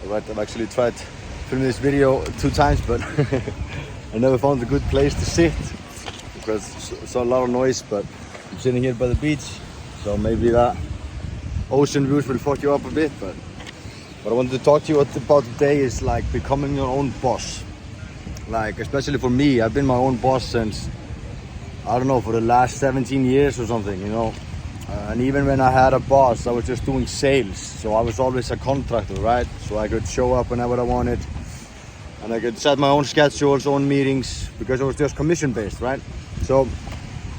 Right, I've actually tried filming this video 2 times, but I never found a good place to sit because it's a lot of noise. But I'm sitting here by the beach, so maybe that ocean views will fuck you up a bit. But what I wanted to talk to you about today is like becoming your own boss. Like, especially for me, I've been my own boss since, I don't know, for the last 17 years or something, you know. And even when I had a boss, I was just doing sales. So I was always a contractor, right? So I could show up whenever I wanted. And I could set my own schedules, own meetings, because it was just commission based, right? So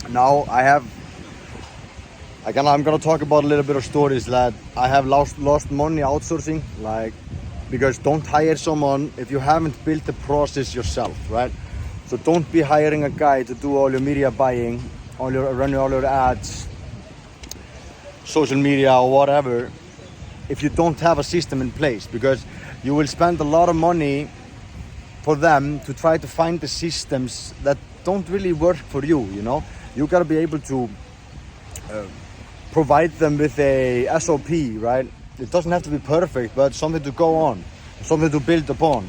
now I'm gonna talk about a little bit of stories that I have lost money outsourcing, like, because don't hire someone if you haven't built the process yourself, right? So don't be hiring a guy to do all your media buying, running all your ads, social media or whatever, if you don't have a system in place, because you will spend a lot of money for them to try to find the systems that don't really work for you, you know. You gotta be able to provide them with a SOP, right? It doesn't have to be perfect, but something to go on, something to build upon.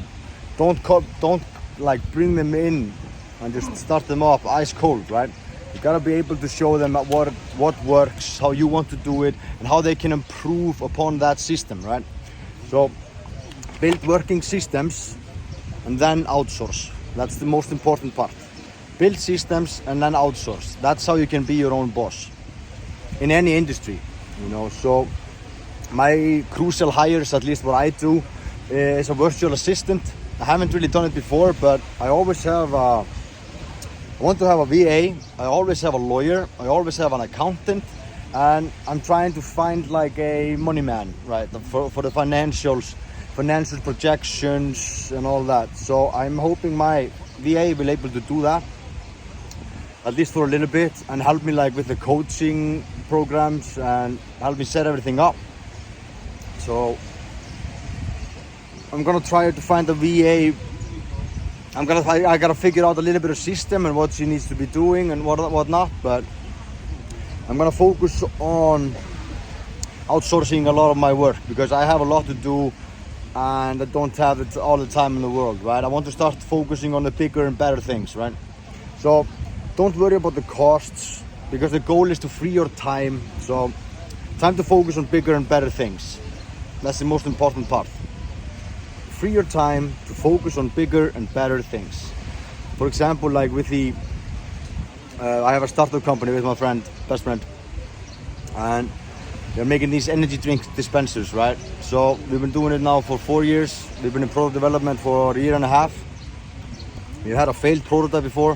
Don't like bring them in and just start them off ice cold, right? You gotta be able to show them what works, how you want to do it, and how they can improve upon that system, right? So build working systems and then outsource. That's the most important part. Build systems and then outsource. That's how you can be your own boss in any industry, you know. So my crucial hires, at least what I do, is a virtual assistant. I haven't really done it before, but I always have I want to have a VA, I always have a lawyer, I always have an accountant, and I'm trying to find like a money man, right, for the financial projections and all that. So I'm hoping my VA will be able to do that, at least for a little bit, and help me like with the coaching programs and help me set everything up. So I'm gonna try to find a VA. I gotta figure out a little bit of system and what she needs to be doing and what not, but I'm gonna focus on outsourcing a lot of my work because I have a lot to do and I don't have it all the time in the world, right? I want to start focusing on the bigger and better things, right? So don't worry about the costs because the goal is to free your time. So time to focus on bigger and better things. That's the most important part. Free your time to focus on bigger and better things. For example, like with the, I have a startup company with my best friend, and they're making these energy drink dispensers, right? So we've been doing it now for 4 years. We've been in product development for a year and a half. We had a failed prototype before.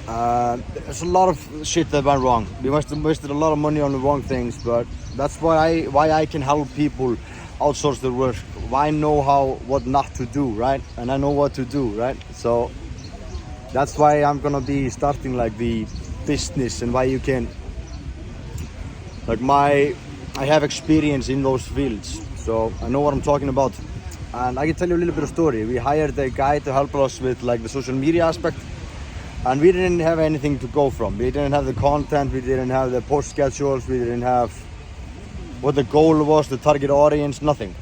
There's a lot of shit that went wrong. We wasted a lot of money on the wrong things, but that's why I can help people outsource their work. I know what not to do, right? And I know what to do, right? So that's why I'm gonna be starting like the business, and why you can, like, I have experience in those fields, so I know what I'm talking about. And I can tell you a little bit of story. We hired a guy to help us with like the social media aspect, and we didn't have anything to go from. We didn't have the content, we didn't have the post schedules, we didn't have what the goal was, the target audience, nothing.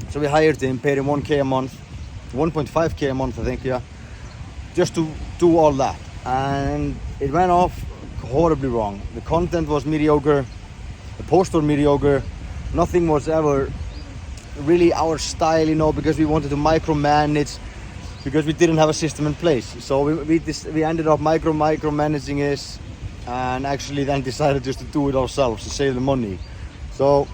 So we hired him, paid him 1K a month, 1.5K a month, I think, yeah, just to do all that. And it went off horribly wrong. The content was mediocre, the post was mediocre, nothing was ever really our style, you know, because we wanted to micromanage, because we didn't have a system in place. So we ended up micromanaging this, and actually then decided just to do it ourselves to save the money. So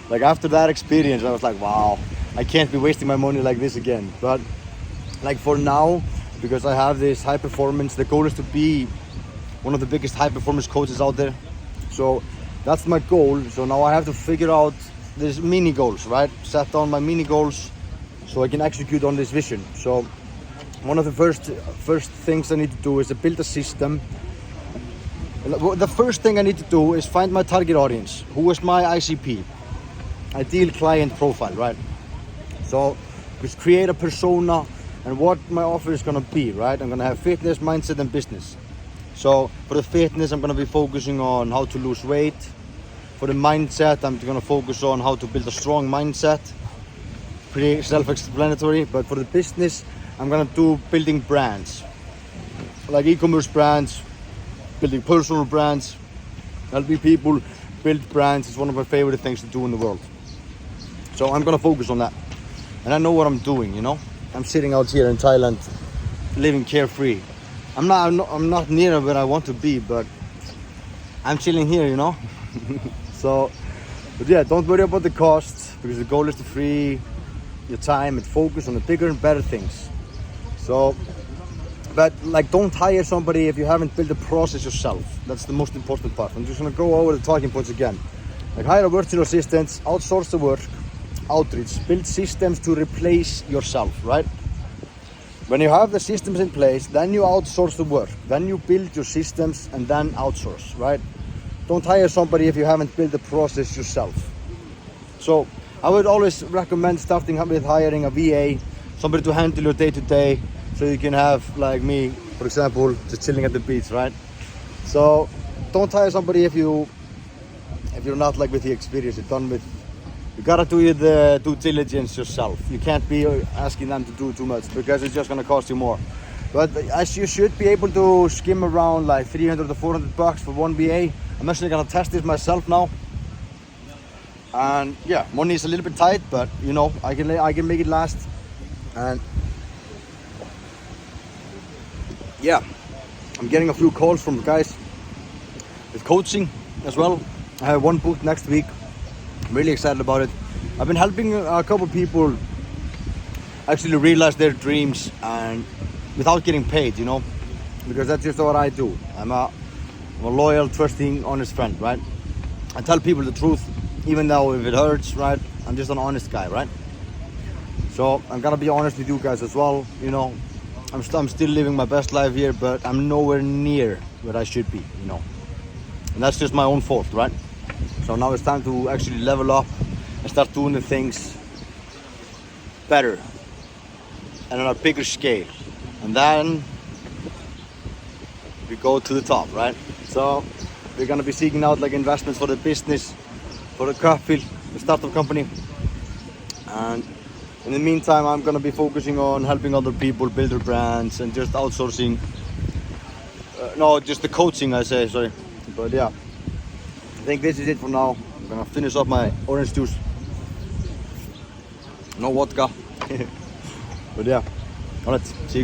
like after that experience, I was like, wow, I can't be wasting my money like this again. But like for now, because I have this high performance, the goal is to be one of the biggest high performance coaches out there. So that's my goal. So now I have to figure out these mini goals, right? Set down my mini goals so I can execute on this vision. So one of the first things I need to do is to build a system. The first thing I need to do is find my target audience. Who is my ICP? Ideal client profile, right? So just create a persona and what my offer is gonna be, right? I'm gonna have fitness, mindset, and business. So for the fitness, I'm gonna be focusing on how to lose weight, For the mindset, I'm gonna focus on how to build a strong mindset. Pretty self-explanatory, but for the business, I'm gonna do building brands. Like e-commerce brands, building personal brands, helping people build brands is one of my favorite things to do in the world. So I'm gonna focus on that. And I know what I'm doing, you know? I'm sitting out here in Thailand, living carefree. I'm not near where I want to be, but I'm chilling here, you know? So, but yeah, don't worry about the costs, because the goal is to free your time and focus on the bigger and better things. So, but like, don't hire somebody if you haven't built a process yourself. That's the most important part. I'm just gonna go over the talking points again. Like, hire a virtual assistant, outsource the work, outreach, build systems to replace yourself, right? When you have the systems in place, then you outsource the work, then you build your systems and then outsource, right? Don't hire somebody if you haven't built the process yourself. So I would always recommend starting with hiring a VA, somebody to handle your day-to-day, so you can have, like me, for example, just chilling at the beach, right? So don't hire somebody if you're not like with the experience. You gotta do the due diligence yourself. You can't be asking them to do too much, because it's just gonna cost you more. But as you should be able to skim around like 300 to 400 bucks for one VA. I'm actually gonna test this myself now. And yeah, money is a little bit tight, but you know, I can make it last. And yeah, I'm getting a few calls from guys with coaching as well. I have one booked next week. I'm really excited about it. I've been helping a couple people actually realize their dreams and without getting paid, you know, because that's just what I do. I'm a loyal, trusting, honest friend, right? I tell people the truth, even though if it hurts, right? I'm just an honest guy, right? So I'm gonna be honest with you guys as well. You know, I'm still living my best life here, but I'm nowhere near where I should be, you know. And that's just my own fault, right? So now it's time to actually level up and start doing the things better and on a bigger scale. And then we go to the top, right? So we're gonna be seeking out like investments for the business, for the Craftfield, the startup company. And in the meantime, I'm gonna be focusing on helping other people build their brands and just outsourcing. No, just the coaching, I say, sorry. But yeah, I think this is it for now. I'm gonna finish up my orange juice. No vodka. But yeah, alright, see you.